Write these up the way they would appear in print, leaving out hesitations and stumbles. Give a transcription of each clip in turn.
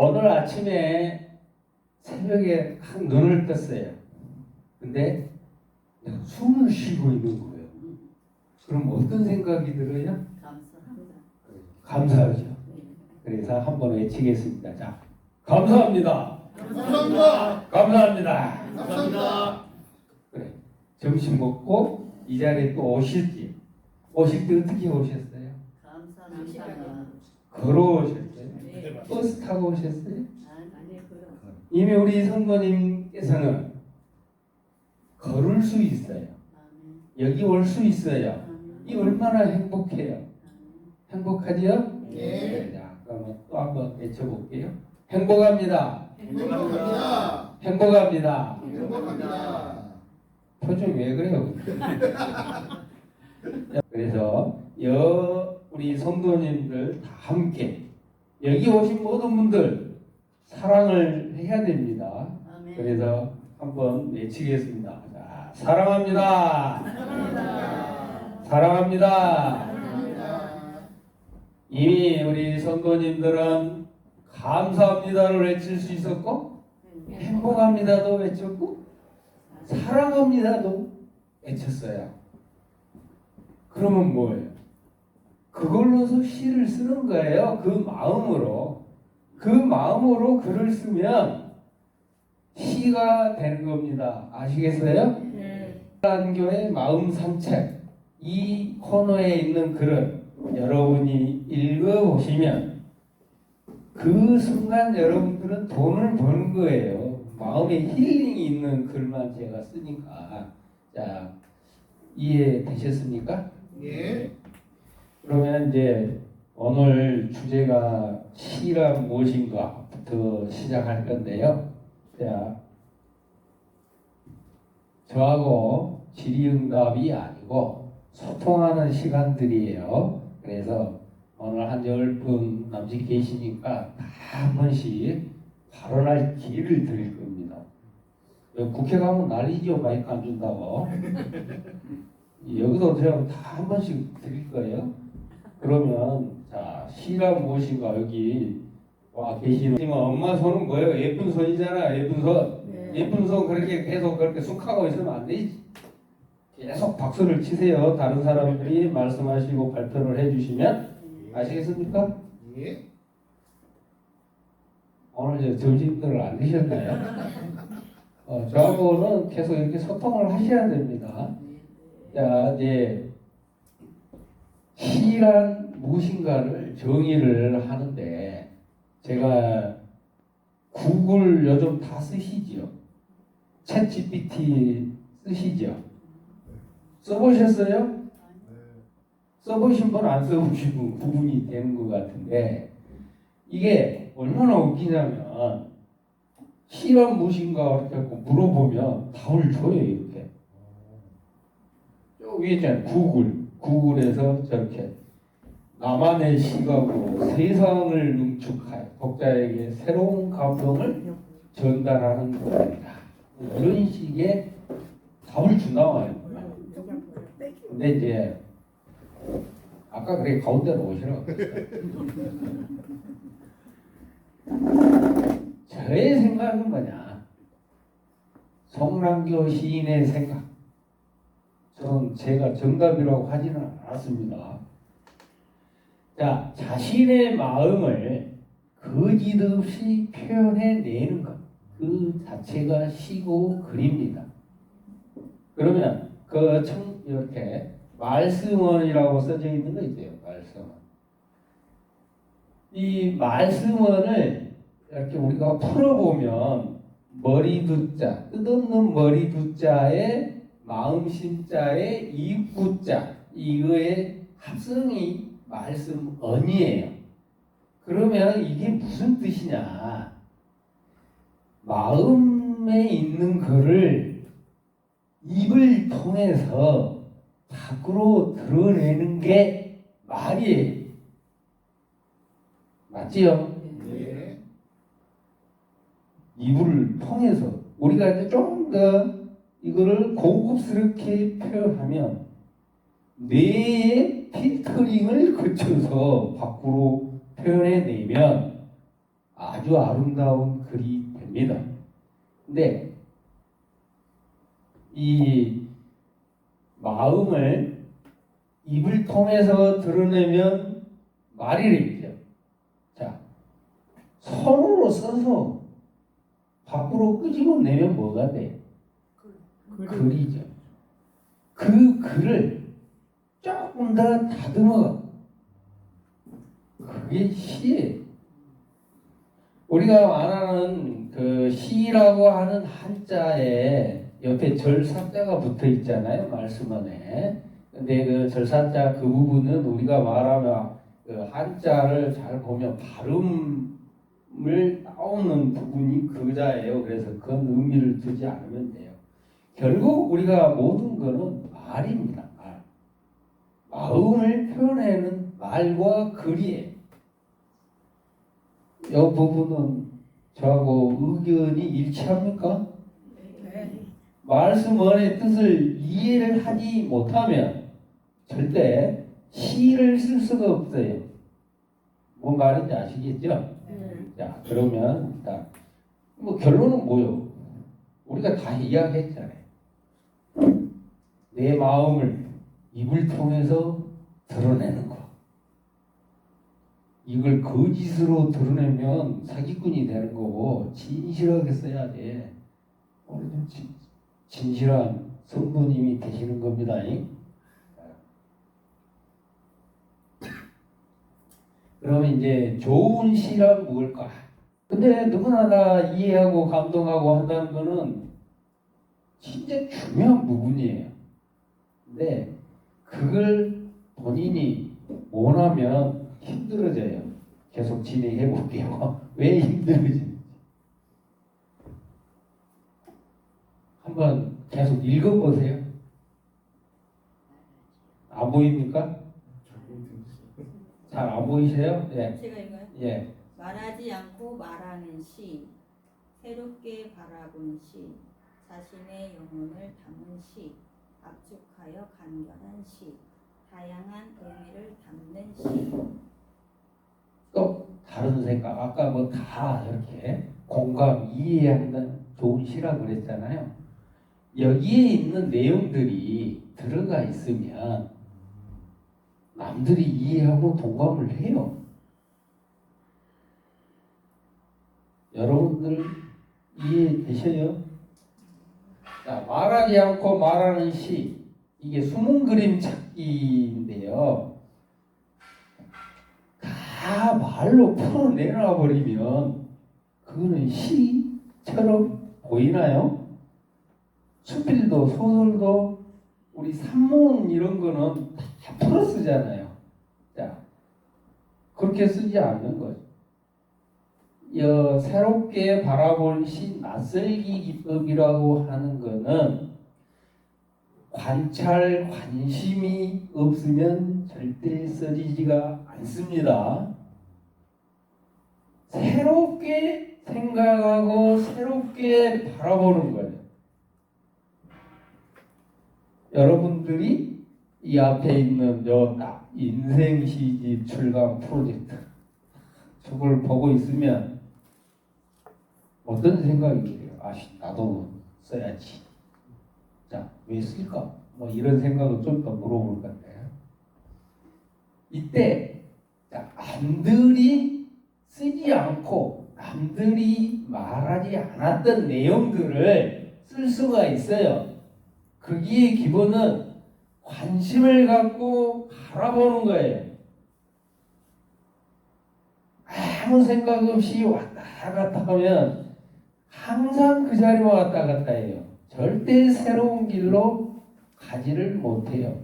오늘 아침에 새벽에 딱 눈을 떴어요. 근데 내가 숨을 쉬고 있는 거예요. 그럼 어떤 생각이 들어요? 감사합니다. 감사하죠. 그래서 한번 외치겠습니다. 자, 감사합니다. 감사합니다. 감사합니다. 감사합니다. 그래. 점심 먹고 이 자리에 또 오실 때 어떻게 오셨어요? 감사합니다. 걸어오셨어요? 네. 버스 타고 오셨어요? 아니 그럼. 이미 우리 성도님께서는 걸을 수 있어요. 여기 올 수 있어요. 이 얼마나 행복해요. 행복하지요? 네. 자, 그러면 또 한번 외쳐볼게요. 행복합니다. 행복합니다. 행복합니다. 행복합니다. 표정이 왜 그래요? 그래서 우리 성도님들 다 함께 여기 오신 모든 분들 사랑을 해야 됩니다. 아멘. 그래서 한번 외치겠습니다. 자, 사랑합니다. 사랑합니다. 이미 우리 성도님들은 감사합니다를 외칠 수 있었고 행복합니다도 외쳤고 사랑합니다도 외쳤어요. 그러면 뭐예요? 그걸로서 시를 쓰는 거예요. 그 마음으로 글을 쓰면 시가 되는 겁니다. 아시겠어요? 네. 한교의 마음 산책 이 코너에 있는 글을 여러분이 읽어보시면 그 순간 여러분들은 돈을 버는 거예요. 마음에 힐링이 있는 글만 제가 쓰니까. 자, 이해되셨습니까? 예. 그러면 이제 오늘 주제가 시란 무엇인가부터 시작할 건데요. 자, 저하고 질의응답이 아니고 소통하는 시간들이에요. 그래서 오늘 한 10분 남짓 계시니까 다 한 번씩 발언할 기회를 드릴 겁니다. 국회 가면 난리죠. 마이크 안 준다고. 여기도 제가 다 한 번씩 드릴 거예요. 그러면 자, 시란 무엇인가 여기 와 계시는 엄마 손은 뭐예요? 예쁜 손이잖아. 예쁜 손. 네. 예쁜 손 그렇게 계속 그렇게 쑥하고 있으면 안 되지. 계속 박수를 치세요. 다른 사람들이 말씀하시고 발표를 해주시면 아시겠습니까? 예. 오늘 점심들을 안 드셨나요? 저하고는 계속 이렇게 소통을 하셔야 됩니다. 자, 이제 시란 무엇인가를 정의를 하는데 제가 구글 요즘 다 쓰시죠? 챗 GPT 쓰시죠? 써보셨어요? 써보신 분 안 써보신 분 구분이 되는 것 같은데 이게 얼마나 웃기냐면 시란 무엇인가 이렇게 물어보면 답을 줘요. 이렇게 저 위에 있잖아요. 구글에서 저렇게 나만의 시각으로 세상을 능축하여 독자에게 새로운 감동을 전달하는 겁니다. 이런 식의 답을 준다고 근데 이제 아까 그래 가운데로 오시라고 저의 생각은 뭐냐, 송랑교 시인의 생각, 저는 제가 정답이라고 하지는 않았습니다. 자, 자신의 마음을 거짓 없이 표현해내는 것, 그 자체가 시고 글입니다. 그러면 이렇게 말씀원이라고 써져 있는 거 있어요. 말씀원. 이 말씀원을 이렇게 우리가 풀어보면 머리두자, 뜻없는 머리두자에 마음심자에 입구자, 이거의 합성이 말씀언이에요. 그러면 이게 무슨 뜻이냐? 마음에 있는 글을 입을 통해서 밖으로 드러내는 게 말이에요. 맞지요? 예. 입을 통해서 우리가 이제 좀 더 이거를 고급스럽게 표현하면 뇌의 필터링을 거쳐서 밖으로 표현해내면 아주 아름다운 글이 됩니다. 근데 이 마음을 입을 통해서 드러내면 말이 되죠. 자, 손으로 써서 밖으로 끄집어내면 뭐가 돼? 글이죠. 그 글을 조금 더 다듬어. 그게 시예요. 우리가 말하는 그 시라고 하는 한자에 옆에 절사자가 붙어 있잖아요. 말씀 안에. 근데 그 절사자 그 부분은 우리가 말하면 그 한자를 잘 보면 발음을 따오는 부분이 그 자예요. 그래서 그건 의미를 두지 않으면 돼요. 결국 우리가 모든 거는 말입니다. 말. 마음을 표현하는 말과 글이에요. 이 부분은 저하고 의견이 일치합니까? 네. 말씀 안의 뜻을 이해를 하지 못하면 절대 시를 쓸 수가 없어요. 뭔 말인지 아시겠죠? 자, 그러면 일단 뭐 결론은 뭐요? 우리가 다 이야기했잖아요. 내 마음을 입을 통해서 드러내는 거. 이걸 거짓으로 드러내면 사기꾼이 되는 거고 진실하게 써야 돼. 오늘은 진실한 성도님이 되시는 겁니다. 그러면 이제 좋은 시란 뭘까? 근데 누구나 다 이해하고 감동하고 한다는 거는 진짜 중요한 부분이에요. 근데 그걸 본인이 원하면 힘들어져요. 계속 진행해 볼게요. 왜 힘들어지는지. 한번 계속 읽어보세요. 안 보입니까? 잘 안 보이세요? 예. 제가 이거요? 예. 말하지 않고 말하는 시, 새롭게 바라본 시, 자신의 영혼을 담은 시, 압축하여 간결한 시, 다양한 의미를 담는 시. 또 다른 생각. 아까 뭐 다 이렇게 공감, 이해하는 좋은 시라고 그랬잖아요. 여기에 있는 내용들이 들어가 있으면 남들이 이해하고 동감을 해요. 여러분들 이해되셔요? 자, 말하지 않고 말하는 시. 이게 숨은 그림 찾기인데요. 다 말로 풀어내놔 버리면 그거는 시처럼 보이나요? 수필도 소설도 우리 산문 이런 거는 다 풀어 쓰잖아요. 자, 그렇게 쓰지 않는 거죠. 새롭게 바라본 시 낯설기 기법이라고 하는 거는 관찰 관심이 없으면 절대 써지지가 않습니다. 새롭게 생각하고 새롭게 바라보는 거예요. 여러분들이 이 앞에 있는 인생 시집 출간 프로젝트 저걸 보고 있으면 어떤 생각이 들어요? 나도 써야지. 자, 왜 쓸까? 뭐 이런 생각을 좀 더 물어볼 건데 이때 남들이 쓰지 않고 남들이 말하지 않았던 내용들을 쓸 수가 있어요. 거기에 기본은 관심을 갖고 바라보는 거예요. 아무 생각 없이 왔다 갔다 하면 항상 그 자리만 왔다 갔다 해요. 절대 새로운 길로 가지를 못해요.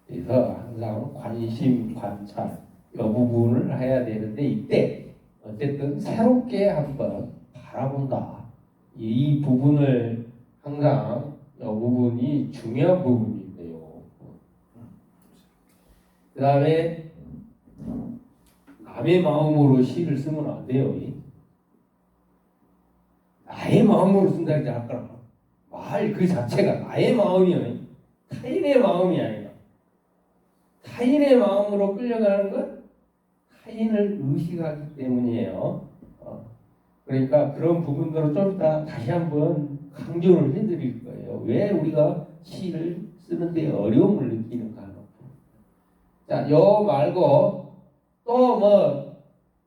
그래서 항상 관심, 관찰 이 부분을 해야 되는데 이때 어쨌든 새롭게 한번 바라본다. 이 부분을 항상 이 부분이 중요한 부분인데요. 그 다음에 남의 마음으로 시를 쓰면 안 돼요. 나의 마음으로 쓴다는 게 아까 말 그 자체가 나의 마음이에요. 타인의 마음이 아니라 타인의 마음으로 끌려가는 건 타인을 의식하기 때문이에요. 그러니까 그런 부분들을 좀 이따 다시 한번 강조를 해드릴 거예요. 왜 우리가 시를 쓰는데 어려움을 느끼는가. 자, 요 말고 또 뭐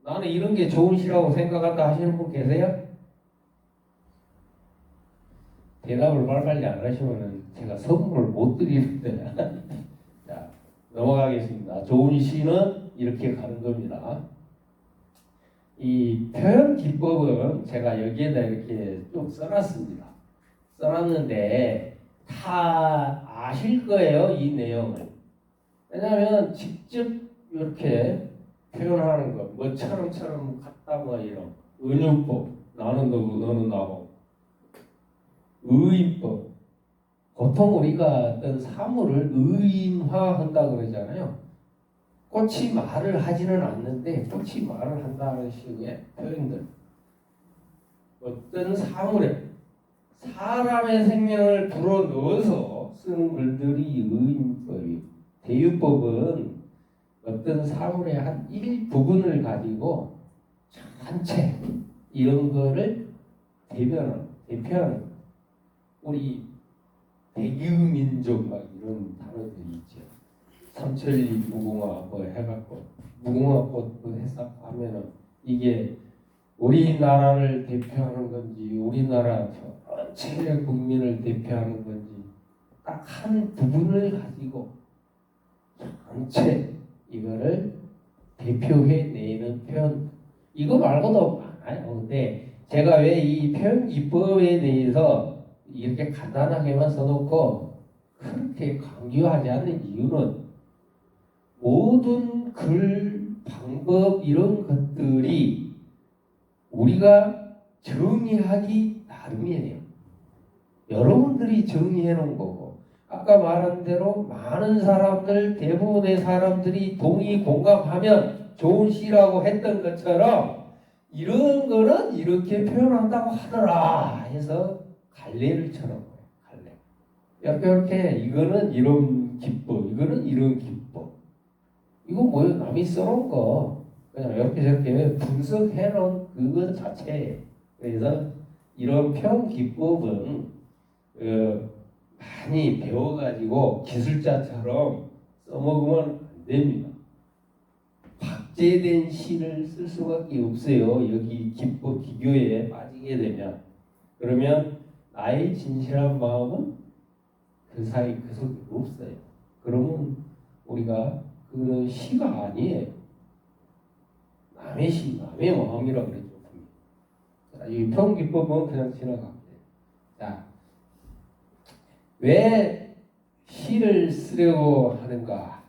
나는 이런 게 좋은 시라고 생각한다 하시는 분 계세요? 대답을 빨리빨리 안 하시면은 제가 선물을 못 드리는데. 자, 넘어가겠습니다. 좋은 시는 이렇게 가는 겁니다. 이 표현 기법은 제가 여기에다 이렇게 좀 써놨습니다. 써놨는데 다 아실 거예요, 이 내용을. 왜냐하면 직접 이렇게 표현하는 거, 뭐처럼 같다 뭐 이런 은유법, 나는 너, 너는 나고, 의인법. 보통 우리가 어떤 사물을 의인화한다 그러잖아요. 꽃이 말을 하지는 않는데 꽃이 말을 한다는 식의 표현들. 어떤 사물에 사람의 생명을 불어넣어서 쓰는 글들이 의인법이에요. 대유법은 어떤 사물의 한 일부분을 가지고 전체 이런 거를 대표하는 우리 백유민족 막 이런 단어들이 있죠. 삼천리 무궁화 뭐 해갖고 무궁화꽃 해석하면은 이게 우리나라를 대표하는 건지 우리나라 전체 국민을 대표하는 건지 딱 한 부분을 가지고 전체 이거를 대표해 내는 표현 이거 말고도 많아요. 근데 제가 왜 이 표현 기법에 대해서 이렇게 간단하게만 써놓고 그렇게 강조하지 않는 이유는 모든 글 방법 이런 것들이 우리가 정의하기 나름이에요. 여러분들이 정의해 놓은 거고 아까 말한 대로 많은 사람들 대부분의 사람들이 동의 공감하면 좋은 시라고 했던 것처럼 이런 거는 이렇게 표현한다고 하더라 해서 갈래를 쳐놓은 거예요. 갈래. 이렇게 이거는 이런 기법 이거는 이런 기법 이거 뭐예요? 남이 써놓은 거 그냥 이렇게 저렇게 분석해 놓은 그것 자체예요. 그래서 이런 표현 기법은 많이 배워가지고 기술자처럼 써먹으면 안 됩니다. 박제된 시를 쓸 수밖에 없어요. 여기 기법 기교에 빠지게 되면 그러면 나의 진실한 마음은 그 사이 그 속에 없어요. 그러면 우리가 그는 시가 아니에요. 남의 시, 남의 마음이라고 그랬죠. 이 표현 기법은 그냥 지나갈게요. 자, 왜 시를 쓰려고 하는가?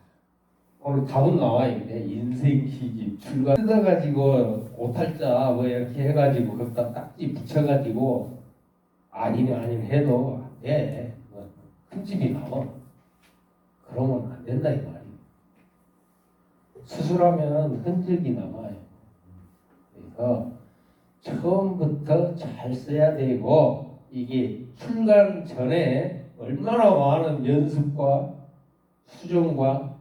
오늘 답은 나와 있네. 인생 시집 출간 뜯어가지고 오탈자 뭐 이렇게 해가지고 거기다 딱지 붙여가지고 아니네 해도 안 돼. 큰 집이 나와. 그러면 안 된다 이 말이에요. 수술하면 흔적이 남아요. 그래서 처음부터 잘 써야 되고 이게 출간 전에 얼마나 많은 연습과 수정과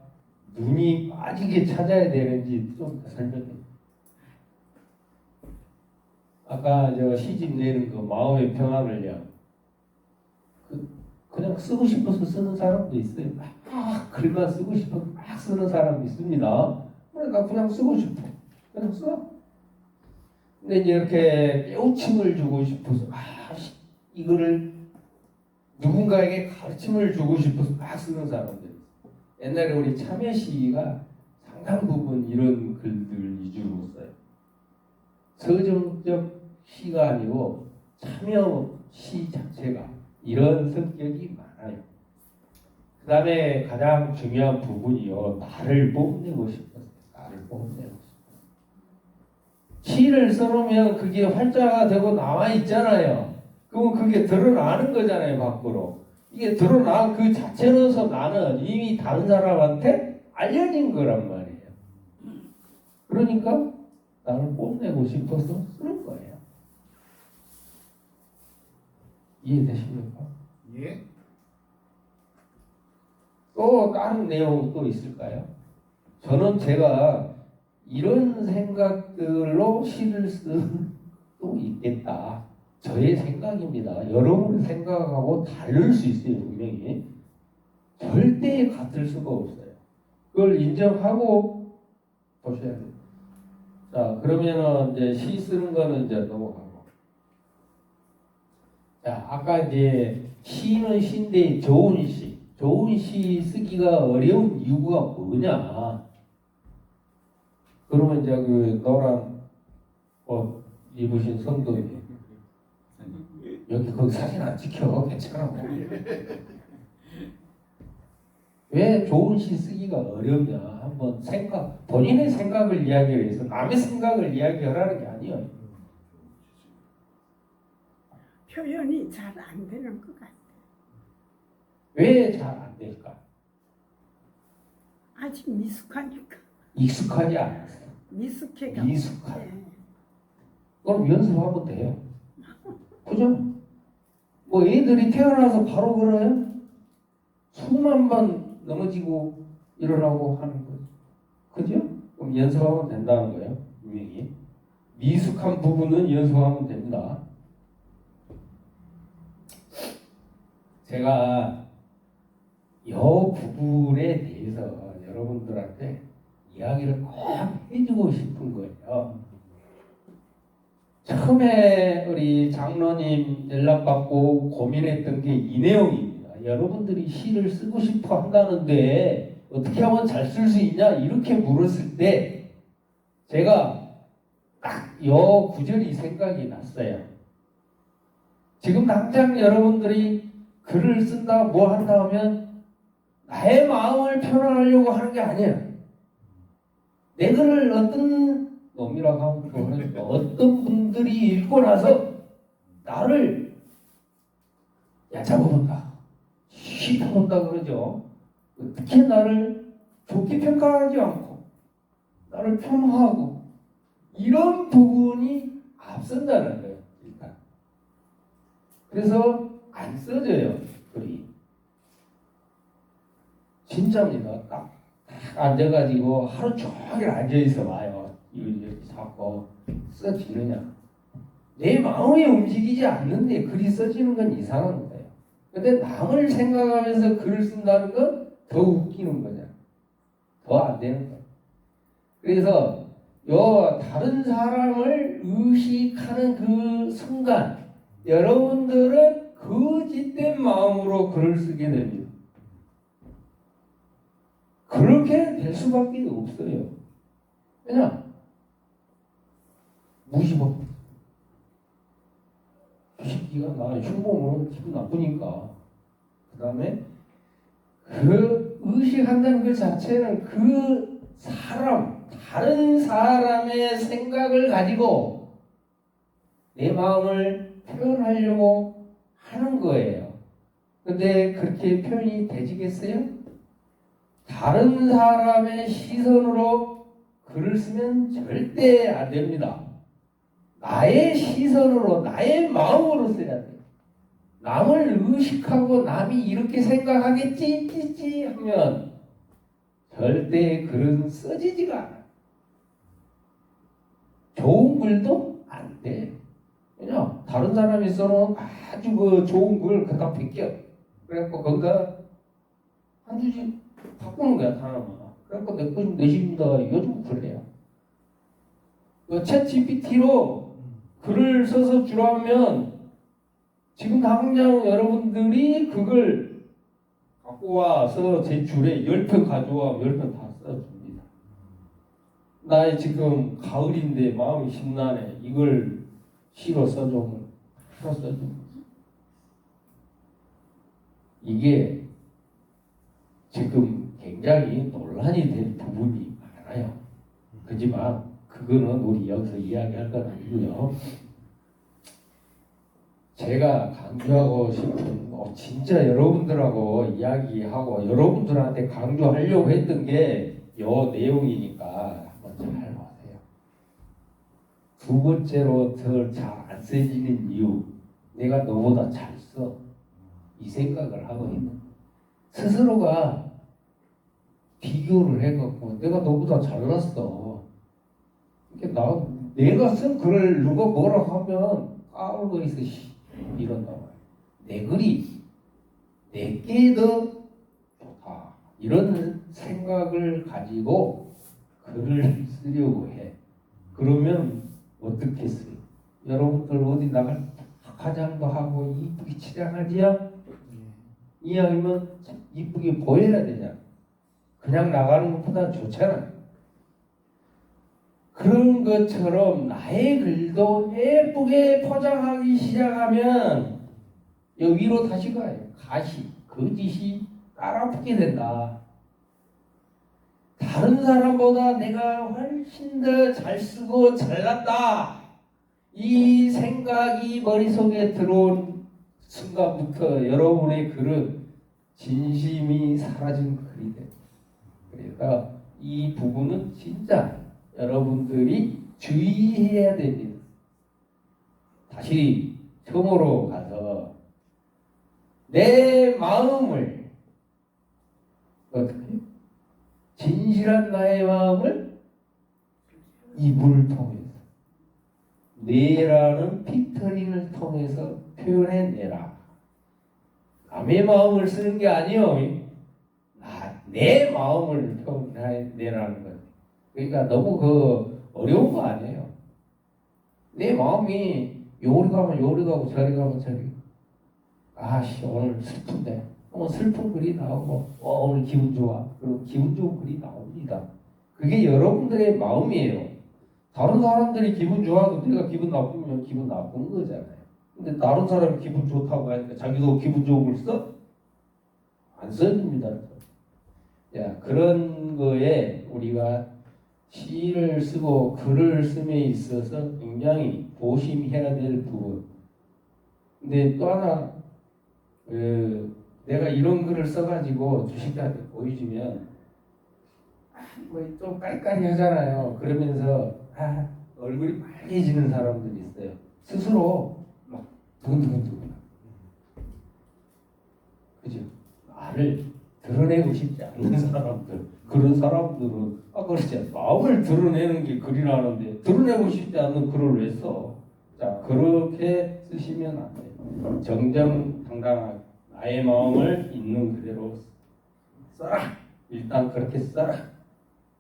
눈이 빠지게 찾아야 되는지 좀 설명해. 아까 저 시집 내는 그 마음의 평안을요. 그냥 쓰고 싶어서 쓰는 사람도 있어요. 막 글만 쓰고 싶어서 막 쓰는 사람도 있습니다. 그러니까 그냥 쓰고 싶어. 그냥 써. 근데 이제 이렇게 깨우침을 주고 싶어서 이거를 누군가에게 가르침을 주고 싶어서 막 쓰는 사람들. 옛날에 우리 참여시가 상당 부분 이런 글들 위주로 써요. 서정적 시가 아니고 참여시 자체가 이런 성격이 많아요. 그 다음에 가장 중요한 부분이요. 나를 뽐내고 싶었어요. 나를 뽐내고 싶어요. 시를 써놓으면 그게 활자가 되고 나와 있잖아요. 그럼 그게 드러나는 거잖아요. 밖으로. 이게 드러난 그 자체로서 나는 이미 다른 사람한테 알려진 거란 말이에요. 그러니까 나를 뽐내고 싶어서 쓰는 거예요. 이해되십니까? 예. 또 다른 내용이 또 있을까요? 저는 제가 이런 생각들로 시를 쓴 또 수도 있겠다. 저의 생각입니다. 여러분의 생각하고 다를 수 있어요. 분명히. 절대 같을 수가 없어요. 그걸 인정하고 보셔야 돼요. 자, 그러면은 이제 시 쓰는 거는 이제 넘어가고. 자, 아까 이제 시는 시인데 좋은 시. 좋은 시 쓰기가 어려운 이유가 뭐냐? 그러면 이제 그 노란 옷 입으신 성도 여기 거기 사진 안 찍혀. 괜찮아. 왜 좋은 시 쓰기가 어렵냐? 한번 본인의 생각을 이야기하기 위해서 남의 생각을 이야기하라는 게 아니에요. 표현이 잘 안 되는 것 같아요. 왜 잘 안 될까? 아직 미숙하니까. 익숙하지 않았어. 미숙해가. 미숙하다. 예. 그럼 연습하면 돼요. 그죠? 뭐 애들이 태어나서 바로 그래요? 수만 번 넘어지고 일어나고 하는 거죠. 그죠? 그럼 연습하면 된다는 거예요. 분명히. 미숙한 부분은 연습하면 됩니다. 제가 이 부분에 대해서 여러분들한테 이야기를 꼭 해주고 싶은 거예요. 처음에 우리 장로님 연락받고 고민했던 게 이 내용입니다. 여러분들이 시를 쓰고 싶어 한다는데 어떻게 하면 잘 쓸 수 있냐? 이렇게 물었을 때 제가 딱 이 구절이 생각이 났어요. 지금 당장 여러분들이 글을 쓴다 뭐 한다 하면 나의 마음을 표현하려고 하는 게 아니에요. 내 글을 어떤 놈이라고 하면 그거는 어떤 분들이 읽고 나서 나를 얕잡아본다, 시켜본다 그러죠. 특히 나를 좋게 평가하지 않고 나를 폄하하고 이런 부분이 앞선다는 거예요. 일단. 그래서 안 써져요. 글이. 진짜입니다. 딱 앉아가지고 하루 종일 앉아있어 봐요. 이렇게 자꾸 써지느냐. 내 마음이 움직이지 않는데 글이 써지는 건 이상한 거예요. 근데 남을 생각하면서 글을 쓴다는 건 더 웃기는 거냐. 더 안 되는 거예요. 그래서 다른 사람을 의식하는 그 순간 여러분들은 거짓된 마음으로 글을 쓰게 됩니다. 그렇게 될 수밖에 없어요. 왜냐? 무시법. 이 새끼가 나 흉보면 기분 나쁘니까. 그 다음에 그 의식한다는 그 자체는 그 다른 사람의 생각을 가지고 내 마음을 표현하려고 하는 거예요. 근데 그렇게 표현이 되지겠어요? 다른 사람의 시선으로 글을 쓰면 절대 안 됩니다. 나의 시선으로, 나의 마음으로 써야 돼요. 남을 의식하고 남이 이렇게 생각하겠지, 찌찌 하면 절대 글은 써지지가 않아요. 좋은 글도 안 돼. 왜냐? 다른 사람이 써놓은 아주 그 좋은 글 갖다 베껴. 그래갖고 거기다 한 줄씩 바꾸는 거야, 단어만. 그래갖고 내 것이 내십니다. 요즘 그래요. 챗 GPT로 글을 써서 주라면 지금 당장 여러분들이 그걸 갖고 와서 제 줄에 10편 가져와 10편 다 써줍니다. 나 지금 가을인데 마음이 심란해. 이걸 시로 써주면 시로 써줍니다. 이게 지금 굉장히 논란이 된 부분이 많아요. 그렇지만 그거는 우리 여기서 이야기할 건 아니고요. 제가 강조하고 싶은 진짜 여러분들하고 이야기하고 여러분들한테 강조하려고 했던 게 요 내용이니까 한번 잘 보세요. 두 번째로 더 잘 안 써지는 이유, 내가 너보다 잘 써. 이 생각을 하고 있는 거예요. 스스로가 비교를 해갖고 내가 너보다 잘났어. 이게 나 내가 쓴 글을 누가 뭐라 하면 까불고 있어 이런다고 해요. 내 글이 내게 더 좋다 이런 생각을 가지고 글을 쓰려고 해. 그러면 어떻게 써요? 여러분들 어디 나갈 화장도 하고 이쁘게 치장하지요? 이왕이면 이쁘게 보여야 되잖아. 그냥 나가는 것보다 좋잖아. 그런 것처럼 나의 글도 예쁘게 포장하기 시작하면 여기로 다시 가요. 가시, 거짓이 따라붙게 된다. 다른 사람보다 내가 훨씬 더 잘 쓰고 잘났다. 이 생각이 머릿속에 들어온 순간부터 여러분의 글은 진심이 사라진 글이 돼요. 그러니까 이 부분은 진짜 여러분들이 주의해야 됩니다. 다시 처음으로 가서 내 마음을 어떻게 진실한 나의 마음을 이불을 통해서 내라는 피터링을 통해서 표현해내라. 남의 마음을 쓰는 게 아니요. 내 마음을 표현해내라는 거예요. 그러니까 너무 어려운 거 아니에요. 내 마음이 요리 가면 요리 가고 저리 가면 저리. 아씨 오늘 슬픈데. 슬픈 글이 나오고 오늘 기분 좋아. 그리고 기분 좋은 글이 나옵니다. 그게 여러분들의 마음이에요. 다른 사람들이 기분 좋아도 내가 기분 나쁘면 기분 나쁜 거잖아요. 근데 다른 사람이 기분 좋다고 하니까 자기도 기분 좋은 걸 써? 안 써줍니다. 야, 그런 거에 우리가 시를 쓰고 글을 씀에 있어서 굉장히 조심해야 될 부분. 근데 또 하나 내가 이런 글을 써가지고 주식자한테 보여주면 좀 깔깔이 하잖아요. 그러면서 얼굴이 빨개지는 사람들이 있어요. 스스로 막 두근두근. 그죠? 나를 드러내고 싶지 않는 사람들. 그런 사람들은 그렇지. 마음을 드러내는 게 글이라는데 드러내고 싶지 않는 글을 왜 써? 자, 그렇게 쓰시면 안 돼요. 정정당당하게 나의 마음을 있는 그대로 써라. 일단 그렇게 써라.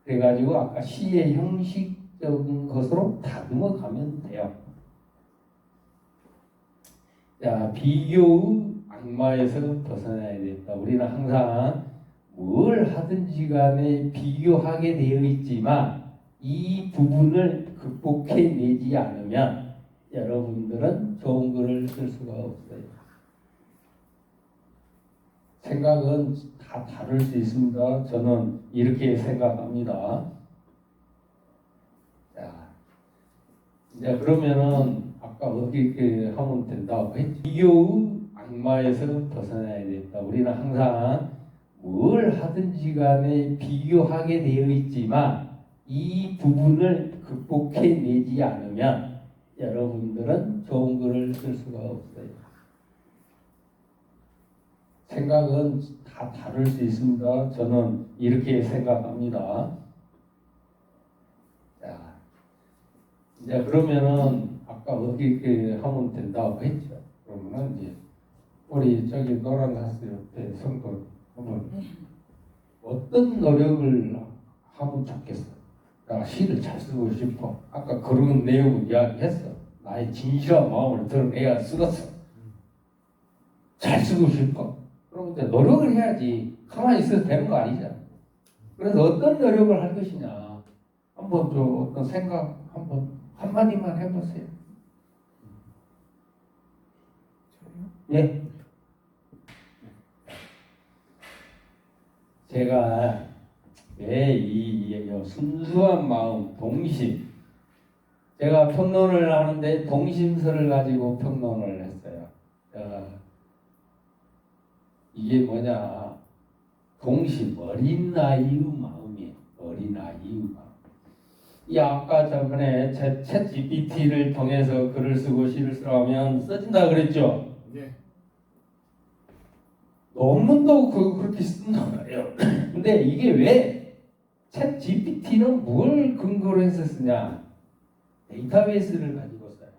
그래가지고 아까 시의 형식적인 것으로 다듬어 가면 돼요. 자, 비교의 악마에서 벗어나야 된다. 우리는 항상 뭘 하든지 간에 비교하게 되어 있지만 이 부분을 극복해내지 않으면 여러분들은 좋은 글을 쓸 수가 없어요. 생각은 다 다를 수 있습니다. 저는 이렇게 생각합니다. 자, 이제 그러면은 아까 어떻게 하면 된다고 했지? 비교의 악마에서 벗어나야 된다. 우리는 항상 뭘 하든지 간에 비교하게 되어 있지만 이 부분을 극복해내지 않으면 여러분들은 좋은 글을 쓸 수가 없어요. 생각은 다 다를 수 있습니다. 저는 이렇게 생각합니다. 자, 이제 그러면은 아까 어떻게 하면 된다고 했죠. 그러면은 이제 우리 저기 노란 가수 옆에 성도 한번 어떤 노력을 하면 좋겠어? 나 시를 잘 쓰고 싶어. 아까 그런 내용을 이야기했어. 나의 진실한 마음을 드러내야 쓰겠어. 잘 쓰고 싶어. 그럼 이제 노력을 해야지. 가만히 있어도 되는 거 아니잖아. 그래서 어떤 노력을 할 것이냐. 한번 좀 어떤 생각 한번 한마디만 해보세요. 예. 제가 왜 이 순수한 마음, 동심. 제가 평론을 하는데 동심서를 가지고 평론을 했어요. 이게 뭐냐? 동심, 어린아이의 마음이에요. 어린아이의 마음. 이 아까 저번에 챗 GPT를 통해서 글을 쓰고 시를 쓰라면 써진다 그랬죠? 네. 논문도 그렇게 쓴단 말이에요. 근데 이게 왜 챗 GPT는 뭘 근거로 해서 쓰냐? 데이터베이스를 가지고 써요.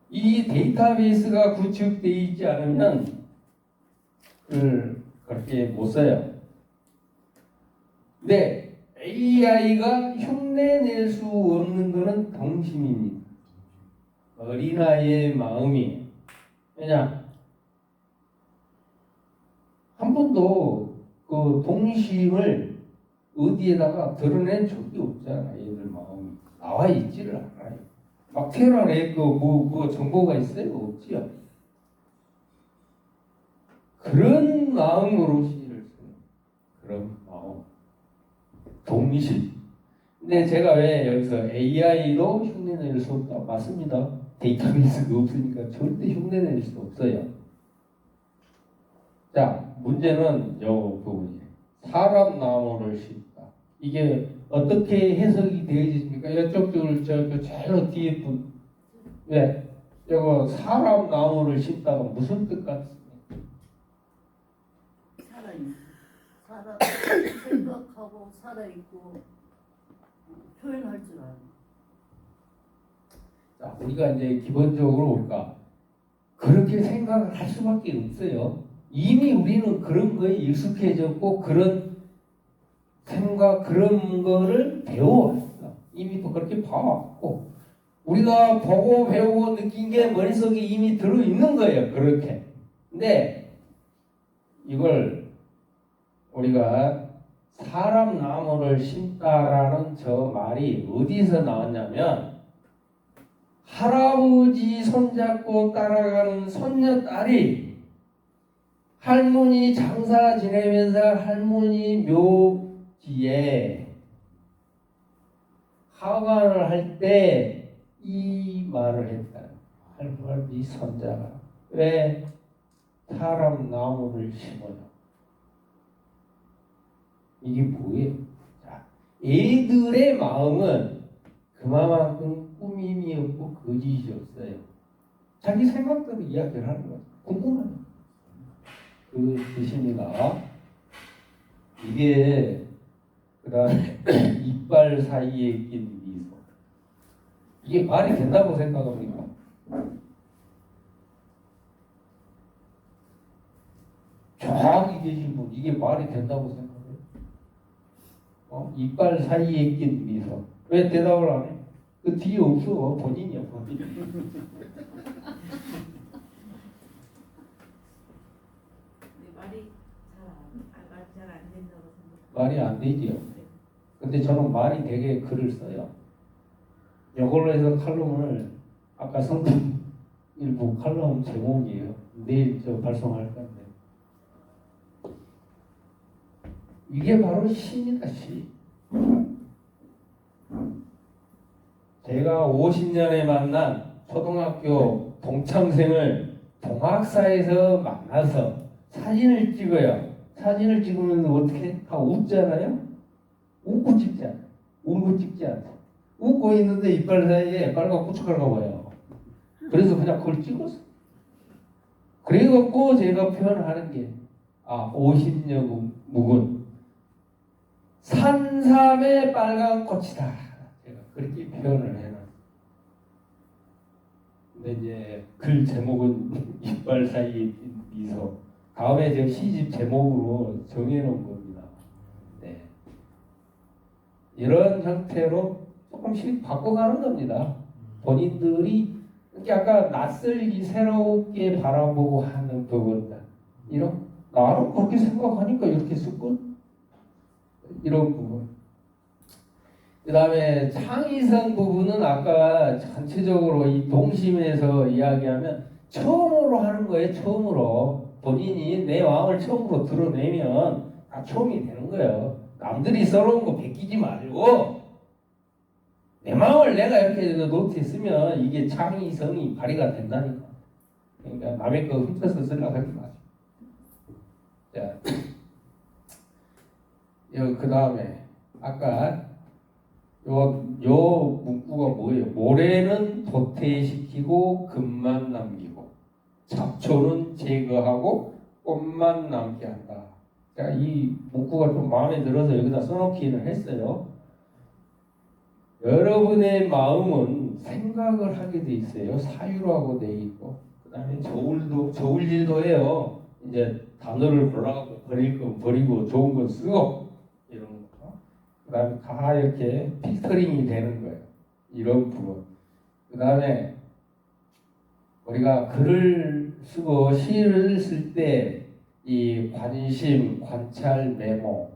이 데이터베이스가 구축되어 있지 않으면 그렇게 못 써요. 근데 AI가 흉내낼 수 없는 것은 동심입니다. 어린아이의 마음이. 왜냐? 한 번도 그 동심을 어디에다가 드러낸 적이 없잖아. 얘들 마음이. 나와 있지를 않아요. 막 태어나네 뭐 정보가 있어요? 없지요. 그런 마음으로 시를 쓰는 그런 마음. 동심. 근데 제가 왜 여기서 AI도 흉내낼 수 없다? 맞습니다. 데이터베이스가 없으니까 절대 흉내낼 수 없어요. 자, 문제는 이 부분이에요. 사람 나무를 심다. 이게 어떻게 해석이 되어집니까? 이쪽 제일 뒤에 분. 왜? 이거 사람 나무를 심다가 무슨 뜻 같습니까? 생각하고 살아있고 표현할 줄 알아. 자, 우리가 이제 기본적으로 우리가 그렇게 생각을 할 수밖에 없어요. 이미 우리는 그런 거에 익숙해졌고 그런 생각 그런 거를 배워왔어. 이미 또 그렇게 봐왔고 우리가 보고 배우고 느낀 게 머릿속에 이미 들어있는 거예요. 그렇게. 근데 이걸 우리가 사람 나무를 심다라는 저 말이 어디서 나왔냐면 할아버지 손잡고 따라가는 손녀딸이 할머니 장사 지내면서 할머니 묘지에 하관을 할 때 이 말을 했다. 할머니 손자가 왜 사람 나무를 심어요? 이게 뭐예요? 자, 애들의 마음은 그만큼 꾸밈이 없고 거짓이 없어요. 자기 생각대로 이야기를 하는 거예요. 궁금해요. 그 뜻입니다. 이게 그 다음에 이빨 사이에 낀 미소. 이게 말이 된다고 생각합니까? 저기 계신 분 이게 말이 된다고 생각해요? 이빨 사이에 낀 미소. 왜 대답을 안 해? 그 뒤에 없어. 본인이야 본인. 말이 잘 안 된다고 생각. 말이 안 되지요. 근데 저는 말이 되게 글을 써요. 이걸로 해서 칼럼을 아까 성경 일부 칼럼 제목이에요. 내일 저 발송할 건데 이게 바로 시입니다. 시. 제가 50년에 만난 초등학교 동창생을 동학사에서 만나서 사진을 찍어요. 사진을 찍으면 어떻게 다 웃잖아요. 웃고 찍지 않아요. 울고 찍지 않아요. 웃고 있는데 이빨 사이에 빨간 고춧가루가 보여요. 그래서 그냥 그걸 찍었어. 그래갖고 제가 표현하는 게 50년 묵은 산삼의 빨간 꽃이다. 제가 그렇게 표현을 해놨어요. 근데 이제 글 제목은 이빨 사이에 낀 미소. 다음에 제가 시집 제목으로 정해놓은 겁니다. 네. 이런 형태로 조금씩 바꿔가는 겁니다. 본인들이 이렇게 아까 낯설기 새롭게 바라보고 하는 부분들 이런 나는 그렇게 생각하니까 이렇게 썼군 이런 부분. 그 다음에 창의성 부분은 아까 전체적으로 이 동심에서 이야기하면 처음으로 하는 거예요. 처음으로 본인이 내 마음을 처음으로 드러내면 다 처음이 되는 거예요. 남들이 써놓은 거 베끼지 말고 내 마음을 내가 이렇게 노트에 쓰면 이게 창의성이 발휘가 된다니까. 그러니까 남의 거 훔쳐서 쓰려고 하지 마세요. 자, 그 다음에 아까 요 문구가 뭐예요? 모래는 도태시키고 금만 남기고 잡초는 제거하고 꽃만 남게 한다. 자, 이 문구가 좀 마음에 들어서 여기다 써놓기는 했어요. 여러분의 마음은 생각을 하게 돼 있어요. 사유라고 돼 있고, 그다음에 저울질도 해요. 이제 단어를 골라갖고 버릴 건 버리고 좋은 건 쓰고 이런 거. 그다음에 다 이렇게 필터링이 되는 거예요. 이런 부분. 그다음에 우리가 글을 쓰고 시를 쓸 때 이 관심, 관찰, 메모,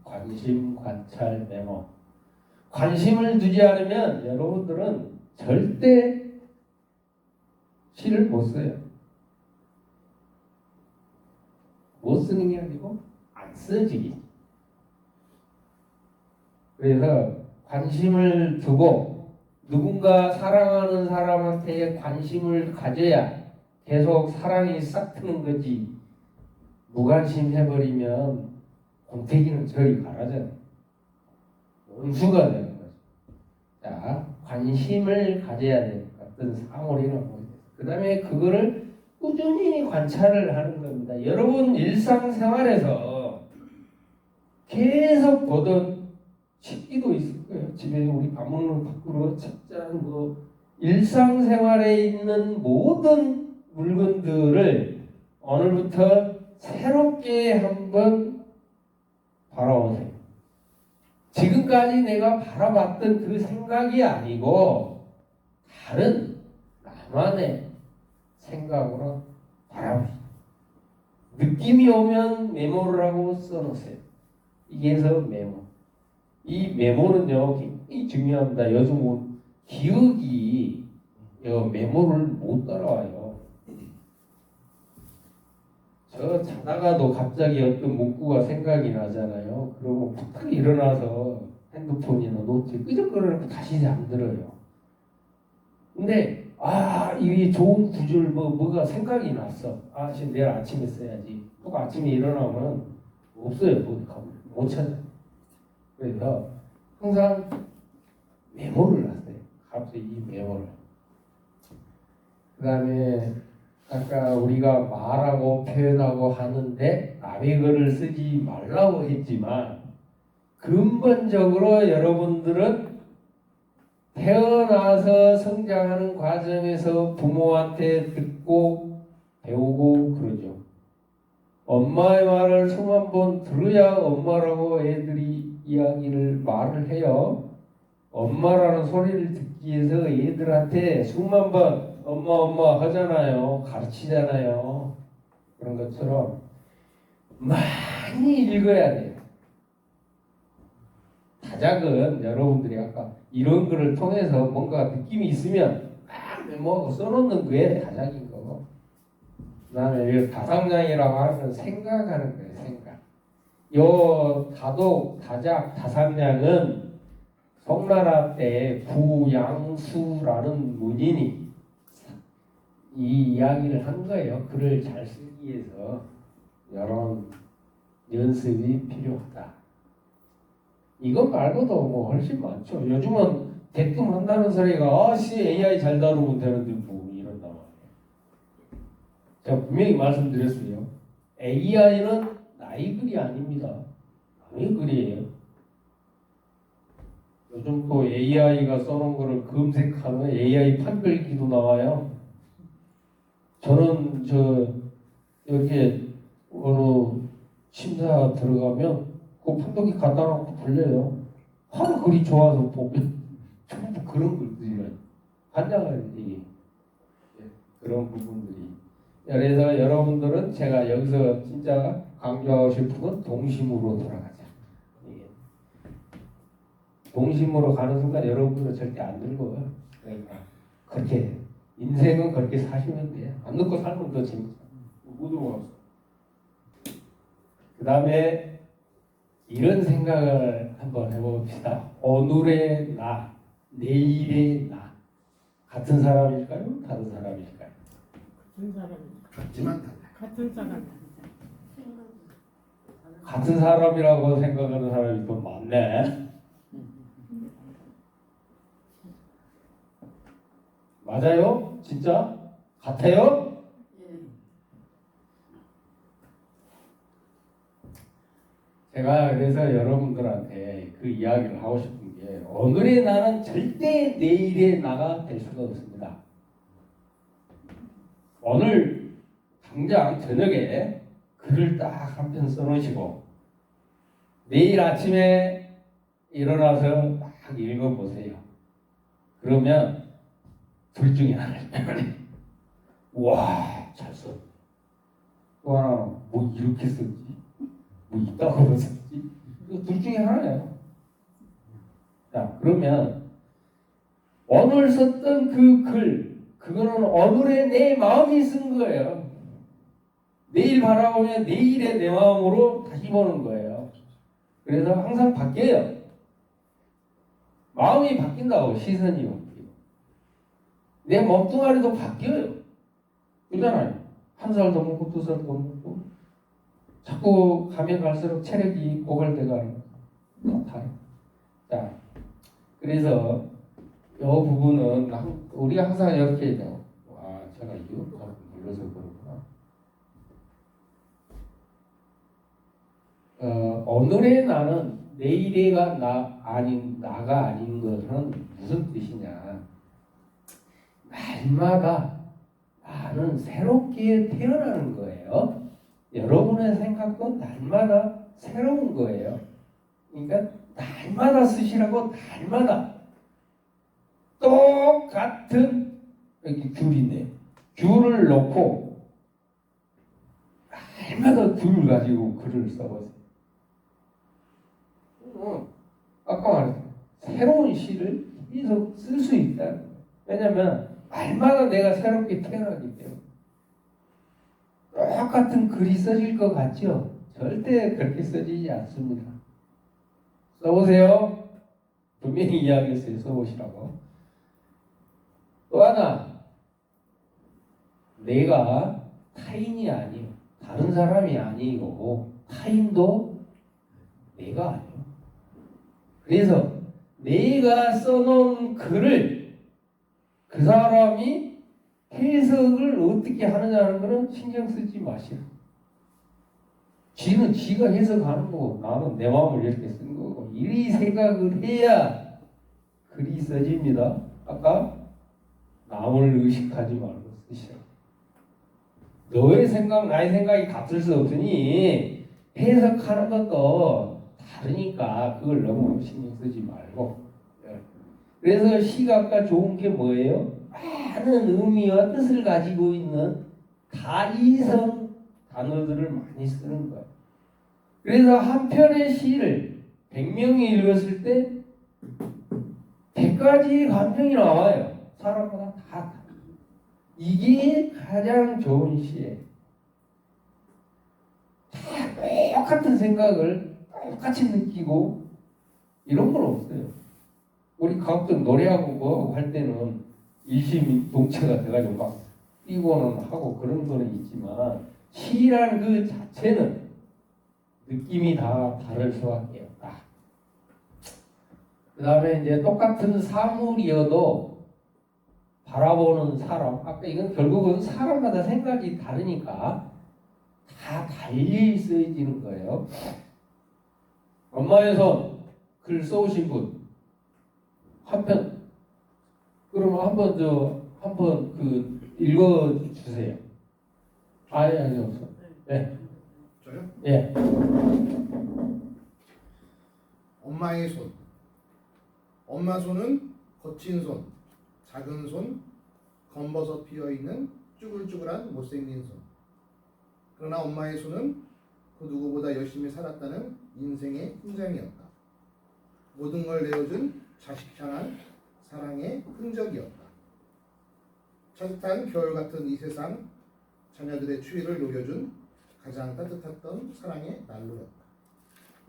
관심, 관찰, 메모. 관심을 두지 않으면 여러분들은 절대 시를 못 써요. 못 쓰는 게 아니고 안 써지기. 그래서 관심을 두고 누군가 사랑하는 사람한테 관심을 가져야 계속 사랑이 싹 트는 거지. 무관심 해버리면 곰탱이는 저리 가라잖아요. 원수가 되는 거죠. 자, 관심을 가져야 되는 어떤 사물이라고. 그 다음에 그거를 꾸준히 관찰을 하는 겁니다. 여러분 일상생활에서 계속 보던 식기도 있을 거예요. 집에 우리 밥 먹는 밖으로 책장 뭐 일상생활에 있는 모든 물건들을 오늘부터 새롭게 한번 바라보세요. 지금까지 내가 바라봤던 그 생각이 아니고 다른 나만의 생각으로 바라보세요. 느낌이 오면 메모를 하고 써놓으세요. 이게서 메모. 이 메모는요 굉장히 중요합니다. 요즘은 기억이 메모를 못 따라와요. 저 자다가도 갑자기 어떤 문구가 생각이 나잖아요. 그러고 푹 일어나서 핸드폰이나 노트 끄적거리고 다시 잠들어요. 근데 이 좋은 구절 뭐가 생각이 났어. 지금 내일 아침에 써야지. 또 아침에 일어나면 없어요. 못 찾아. 그래서 항상 메모를 하세요. 갑자기 이 메모를. 그 다음에 아까 우리가 말하고 표현하고 하는데 남의 글을 쓰지 말라고 했지만 근본적으로 여러분들은 태어나서 성장하는 과정에서 부모한테 듣고 배우고 그러죠. 엄마의 말을 수만 번 들어야 엄마라고 애들이 말을 해요. 엄마라는 소리를 듣기 위해서 애들한테 수만 번 엄마 하잖아요. 가르치잖아요. 그런 것처럼 많이 읽어야 돼요. 다작은 여러분들이 아까 이런 글을 통해서 뭔가 느낌이 있으면 막 메모하고 써놓는 게 다작인 거고, 그 다음에 다상량이라고 하는 건 생각하는 거예요. 생각. 요 다독, 다작, 다상량은 송나라 때 구양수라는 문인이 이 이야기를 한 거예요. 글을 잘 쓰기 위해서 이런 연습이 필요하다. 이것 말고도 뭐 훨씬 많죠. 요즘은 대뜸 한다는 소리가 AI 잘 다루면 되는데 뭐 이런단 말이에요. 제가 분명히 말씀드렸어요. AI는 나의 글이 아닙니다. 남의 글이에요. 요즘 또 AI가 써놓은 거를 검색하면 AI 판별기도 나와요. 저는 이렇게 어느 심사 들어가면 그 판독기 갖다 놓고 돌려요. 하도 글이 좋아서 보면 전부 그런 글들이라 환장하지. 그런 부분들이. 그래서 여러분들은 제가 여기서 진짜 강조하고 싶은 건 동심으로 돌아가자. 동심으로 가는 순간 여러분들은 절대 안 늙어요. 그러니까 그렇게 인생은 그렇게 사시면 돼요. 안 늙고 살면 더 재밌어. 못 들어가서. 그 다음에 이런 생각을 한번 해봅시다. 오늘의 나, 내일의 나. 같은 사람일까요? 다른 사람일까요? 같은 사람. 같지만 달라. 같은 사람. 같은 사람이라고 생각하는 사람이 더 많네. 맞아요? 진짜? 같아요? 제가 그래서 여러분들한테 그 이야기를 하고 싶은 게 오늘의 나는 절대 내일의 나가 될 수가 없습니다. 오늘 당장 저녁에 글을 딱 한 편 써놓으시고 내일 아침에 일어나서 딱 읽어보세요. 그러면 둘 중에 하나를 와, 잘 써. 또 하나는 뭐 이렇게 썼지? 뭐 이따구로 썼지? 이거 둘 중에 하나예요. 자, 그러면 오늘 썼던 그 글, 그거는 오늘의 내 마음이 쓴 거예요. 내일 바라보면 내일의 내 마음으로 다시 보는 거예요. 그래서 항상 바뀌어요. 마음이 바뀐다고 시선이 바뀌어요. 내 몸뚱아리도 바뀌어요. 그러잖아요. 한 살도 먹고 두 살도 먹고 자꾸 가면 갈수록 체력이 고갈돼가는 같아요. 자, 그래서 이 부분은 우리가 항상 이렇게 해요. 와, 제가 이거 눌러서 그렇구나. 오늘의 나는 내일의 나가 아닌 것은 무슨 뜻이냐? 날마다 나는 새롭게 태어나는 거예요. 여러분의 생각도 날마다 새로운 거예요. 그러니까 날마다 쓰시라고 날마다 똑같은 여기 귤인데 귤을 놓고 날마다 귤 가지고 글을 써보세요. 아까 말했어요. 새로운 시를 계속 쓸 수 있다는 거예요. 왜냐하면 날마다 내가 새롭게 태어나기 때문에. 똑같은 글이 써질 것 같죠? 절대 그렇게 써지지 않습니다. 써보세요. 분명히 이야기했어요. 써보시라고. 또 하나, 내가 타인이 아니에요. 다른 사람이 아니고 타인도 내가 아니에요. 그래서 내가 써놓은 글을 그 사람이 해석을 어떻게 하느냐는 거는 신경 쓰지 마시라. 지는 지가 해석하는 거고 나는 내 마음을 이렇게 쓴 거고 이 생각을 해야 글이 써집니다. 아까 남을 의식하지 말고 쓰시라. 너의 생각 나의 생각이 같을 수 없으니 해석하는 것도 다르니까 그걸 너무 신경 쓰지 말고. 그래서 시각과 좋은 게 뭐예요? 많은 의미와 뜻을 가지고 있는 다이성 단어들을 많이 쓰는 거예요. 그래서 한 편의 시를 100명이 읽었을 때 100가지의 감정이 나와요. 사람마다 다. 이게 가장 좋은 시예요. 다 똑같은 생각을 똑같이 느끼고 이런 건 없어요. 우리 가끔 노래하고 뭐 할 때는 일심동체가 돼가지고 막 뛰고는 하고 그런 거는 있지만 시라는 그 자체는 느낌이 다 다를 수밖에 없다. 그 다음에 이제 똑같은 사물이어도 바라보는 사람, 아까 이건 결국은 사람마다 생각이 다르니까 다 달리 쓰여지는 거예요. 엄마의 손 글 써오신 분 한편 그러면 한번 그 읽어 주세요. 아니 없어. 네. 저요? 예. 엄마의 손. 엄마 손은 거친 손, 작은 손, 검버섯 피어있는 쭈글쭈글한 못생긴 손. 그러나 엄마의 손은 그 누구보다 열심히 살았다는 인생의 훈장이었다. 모든 걸 내어준 자식 향한 사랑의 흔적이었다. 따뜻한 겨울 같은 이 세상, 자녀들의 추위를 녹여준 가장 따뜻했던 사랑의 난로였다.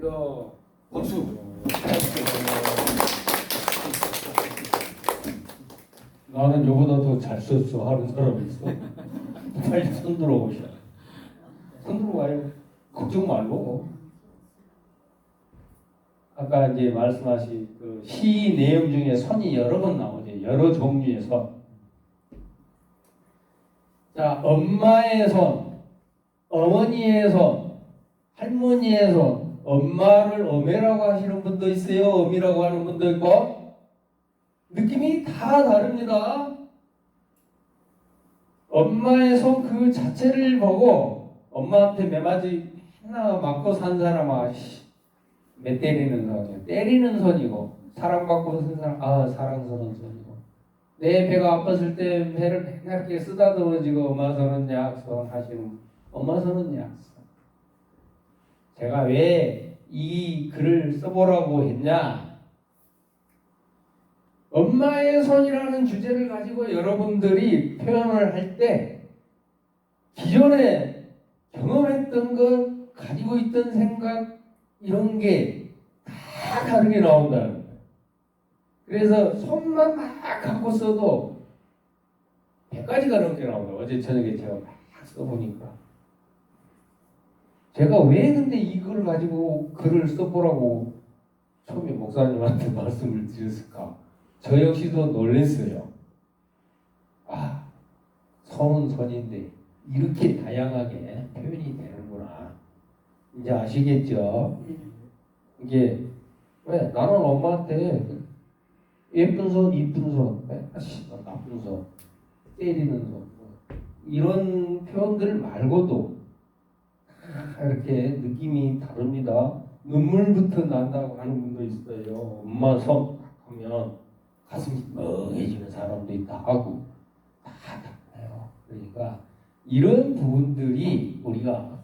야, 박수. 나는 요보다 더 잘 썼어 하는 사람이 있어. 빨리 손 들어오셔. 손 들어와요. 걱정 말고. 아까 이제 말씀하신 그 시 내용 중에 손이 여러 번 나오죠. 여러 종류의 손. 자, 엄마의 손, 어머니의 손, 할머니의 손, 엄마를 어메라고 하시는 분도 있어요. 어미라고 하는 분도 있고. 느낌이 다 다릅니다. 엄마의 손 그 자체를 보고 엄마한테 매맞이 하나 맞고 산 사람아 매 때리는 손이야. 때리는 손이고 사랑받고 산 사람 사랑스러운 손이고 내 배가 아팠을 때 배를 맨날 이렇게 쓰다듬어지고 엄마 손은 약손 하시는 엄마 손은 약손. 제가 왜 이 글을 써보라고 했냐? 엄마의 손이라는 주제를 가지고 여러분들이 표현을 할 때 기존에 경험했던 것, 가지고 있던 생각 이런 게 다 다르게 나온다는 거예요. 그래서 손만 막 갖고 써도 100가지가 넘게 나오더라고요. 어제 저녁에 제가 막 써보니까 제가 왜 근데 이걸 가지고 글을 써보라고 처음에 목사님한테 말씀을 드렸을까? 저 역시도 놀랐어요. 손은 손인데 이렇게 다양하게 표현이 되는구나. 이제 아시겠죠? 이게 왜 나는 엄마한테 예쁜 손, 이쁜 손, 나쁜 손, 때리는 손 이런 표현들 말고도 이렇게 느낌이 다릅니다. 눈물부터 난다고 하는 분도 있어요. 엄마 손 하면 가슴이 멍해지는 사람도 있다 하고 다 달라요. 그러니까 이런 부분들이 우리가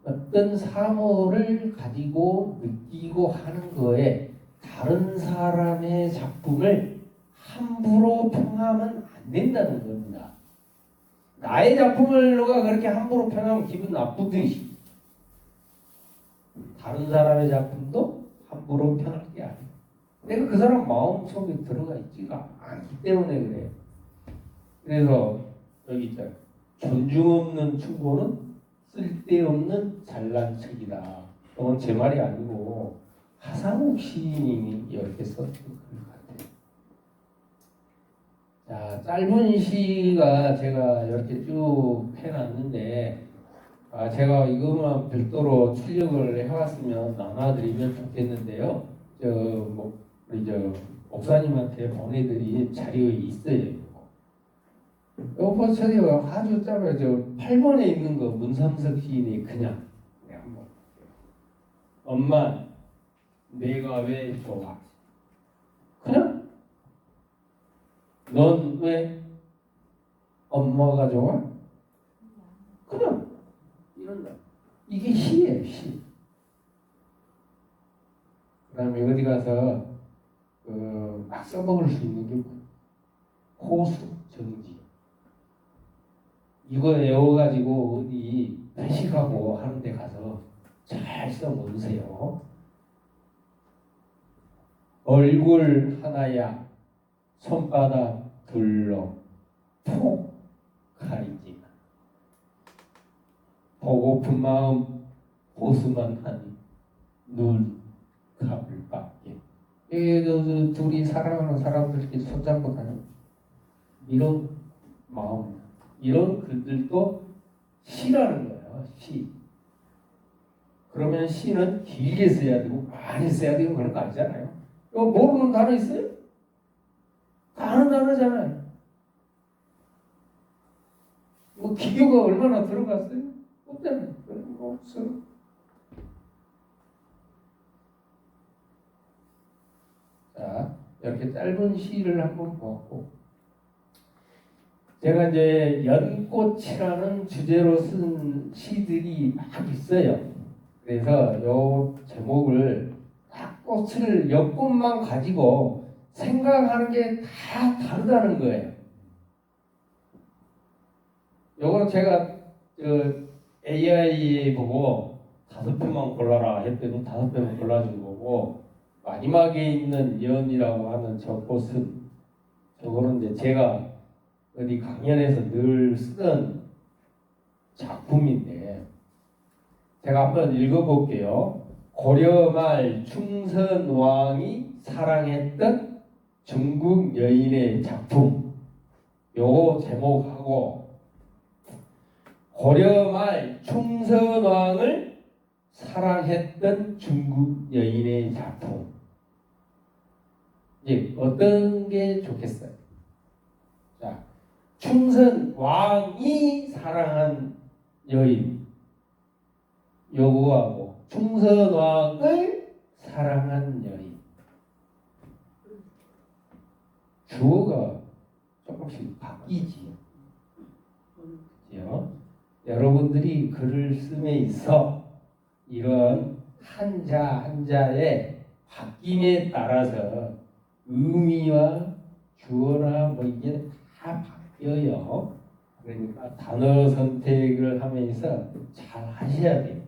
어떤 사물을 가지고 느끼고 하는 거에 다른 사람의 작품을 함부로 평하면 안 된다는 겁니다. 나의 작품을 누가 그렇게 함부로 평하면 기분 나쁘듯이 다른 사람의 작품도 함부로 평할 게 아니에요. 내가 그 사람 마음 속에 들어가 있지가 않기 때문에 그래요. 그래서 여기 있잖아요. 존중 없는 충고는 쓸데없는 잘난 척이다. 이건 제 말이 아니고 하상욱 시인이 이렇게 썼던 것 같아요. 자, 짧은 시가 제가 이렇게 쭉 해놨는데 제가 이것만 별도로 출력을 해왔으면 나눠드리면 좋겠는데요. 우리 목사님한테 보내드린 자료에 있어요. 요거 저기가 아주 짧아요. 8번에 있는 거 문삼석 시인이 그냥 한번 엄마 내가 왜 좋아? 그냥 넌 왜 엄마가 좋아? 그냥 이런다. 이게 시예요, 시. 그다음에 어디 가서 막 써먹을 수 있는 게 호수, 정지. 이거 외워가지고 어디 회식하고 하는 데 가서 잘 써먹으세요. 얼굴 하나야 손바닥 둘로 푹 가리지만 보고픈 마음 호수만 하니 눈 감을 밖에. 둘이 사랑하는 사람들끼리 손잡고 가는 이런 마음, 이런 글들도 시라는 거예요. 시. 그러면 시는 길게 써야 되고 많이 써야 되고 그런 거 아니잖아요. 이거 모르는 단어 있어요? 다 아는 단어잖아요. 뭐 기교가 얼마나 들어갔어요? 없잖아요. 그런 거 없어요. 자, 이렇게 짧은 시를 한번 보았고, 제가 이제 연꽃이라는 주제로 쓴 시들이 막 있어요. 그래서 요 제목을 딱 꽃을 연꽃만 가지고 생각하는 게 다 다르다는 거예요. 요거는 제가 AI 보고 5편만 골라라 했더니 5편을 골라준 거고, 마지막에 있는 연이라고 하는 저 꽃은 저거는 이제 제가 어디 강연에서 늘 쓰던 작품인데 제가 한번 읽어볼게요. 고려말 충선왕이 사랑했던 중국 여인의 작품. 요거 제목하고 고려말 충선왕을 사랑했던 중국 여인의 작품. 이제 어떤 게 좋겠어요? 자, 충선 왕이 사랑한 여인 요거하고 충선 왕을 사랑한 여인 주어가 조금씩 바뀌지요. 그죠? 여러분들이 글을 씀에 있어 이런 한자 한자의 바뀜에 따라서 의미와 주어나 뭐 이게 다 바뀌어요. 그러니까 단어 선택을 하면서 잘 하셔야 돼요.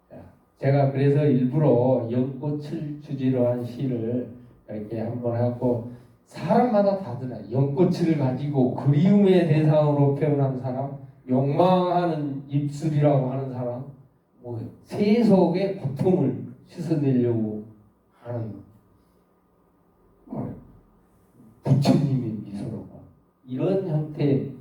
자, 제가 그래서 일부러 연꽃을 주제로 한 시를 이렇게 한번 하고 사람마다 다르다. 연꽃을 가지고 그리움의 대상으로 표현하는 사람, 욕망하는 입술이라고 하는 사람, 뭐 세속의 고통을 씻어내려고 하는 부처님의 미소로 이런 형태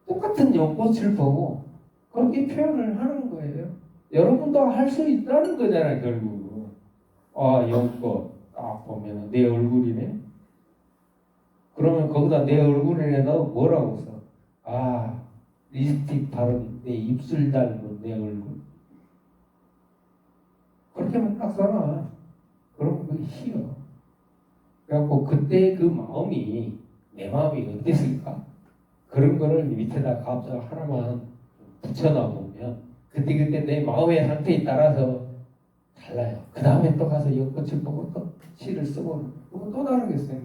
똑같은 연꽃을 보고 그렇게 표현을 하는 거예요. 여러분도 할 수 있다는 거잖아요. 결국 연꽃 딱 보면 내 얼굴이네. 그러면 거기다 내 얼굴에다 뭐라고 써? 립스틱 바른 내 입술 닮은 내 얼굴. 그렇게만 딱 써놔. 그럼 그게 시여. 그래갖고 그때 그 마음이 내 마음이 어땠을까? 그런 거를 밑에다 값을 하나만 붙여놔 보면 그때 내 마음의 상태에 따라서 달라요. 그 다음에 또 가서 연꽃을 보고 또 시를 쓰고 그건 또 다르겠어요.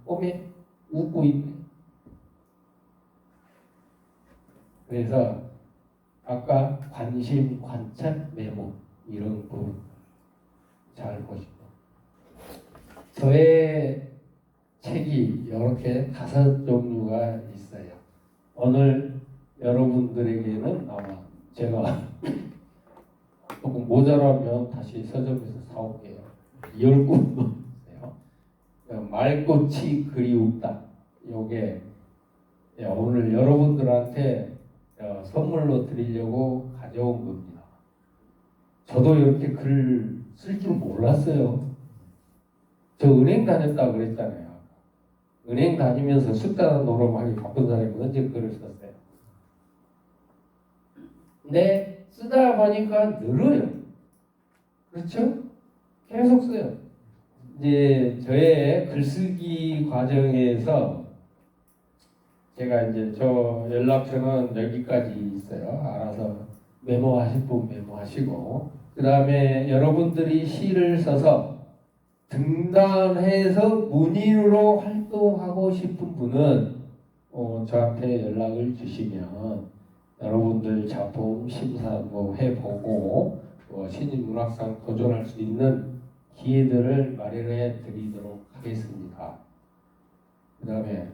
꿈에 웃고 있네. 그래서 아까 관심, 관찰, 메모 이런 부분 잘 보시고 저의 책이 이렇게 5종류가 있어요. 오늘 여러분들에게는 아마 제가 조금 모자라면 다시 서점에서 사올게요. 10권 있어요. 말꽃이 그리웠다. 요게 오늘 여러분들한테 선물로 드리려고 가져온 겁니다. 저도 이렇게 글 쓸 줄 몰랐어요. 저 은행 다녔다 그랬잖아요. 은행 다니면서 숫자 노름하기 바쁜 사람이 언제 글을 썼어요. 근데 쓰다 보니까 늘어요. 그렇죠? 계속 써요. 이제 저의 글쓰기 과정에서 제가 이제 저 연락처는 여기까지 있어요. 알아서 메모하실 분 메모하시고 그 다음에 여러분들이 시를 써서 등단해서 문인으로 활동하고 싶은 분은 저한테 연락을 주시면 여러분들 작품 심사 뭐 해보고 신인문학상 도전할 수 있는 기회들을 마련해 드리도록 하겠습니다. 그 다음에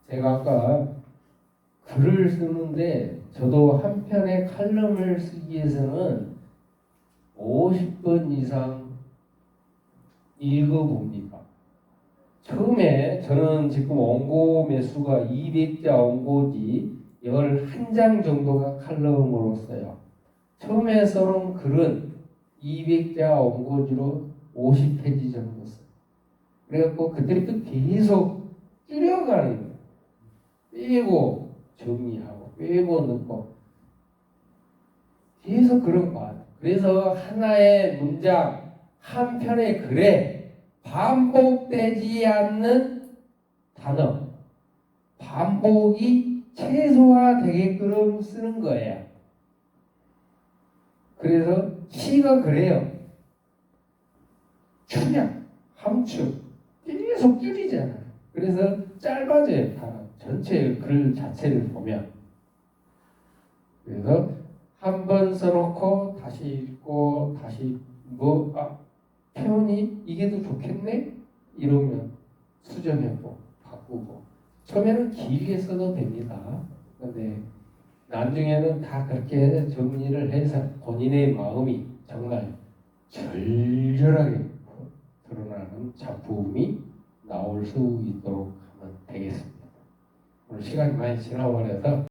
제가 아까 글을 쓰는데 저도 한 편의 칼럼을 쓰기 위해서는 50번 이상 읽어봅니다. 처음에 저는 지금 원고 매수가 200자 원고지 11장 정도가 칼럼으로 써요. 처음에 써놓은 글은 200자 원고지로 50페이지 정도 써요. 그래갖고 그때부터 계속 줄여가는 거예요. 빼고 정리하고 빼고 넣고 계속 그런 거 같아요. 그래서 하나의 문장 한 편의 글에 반복되지 않는 단어 반복이 최소화되게끔 쓰는 거예요. 그래서 시가 그래요. 축약, 함축 계속 줄이잖아요. 그래서 짧아져요. 다 전체 글 자체를 보면. 그래서 한 번 써놓고 다시 읽고 다시 표현이 이게 더 좋겠네? 이러면 수정하고 바꾸고 처음에는 길게 써도 됩니다. 근데 나중에는 다 그렇게 정리를 해서 본인의 마음이 정말 절절하게 드러나는 작품이 나올 수 있도록 하면 되겠습니다. 오늘 시간이 많이 지나버려서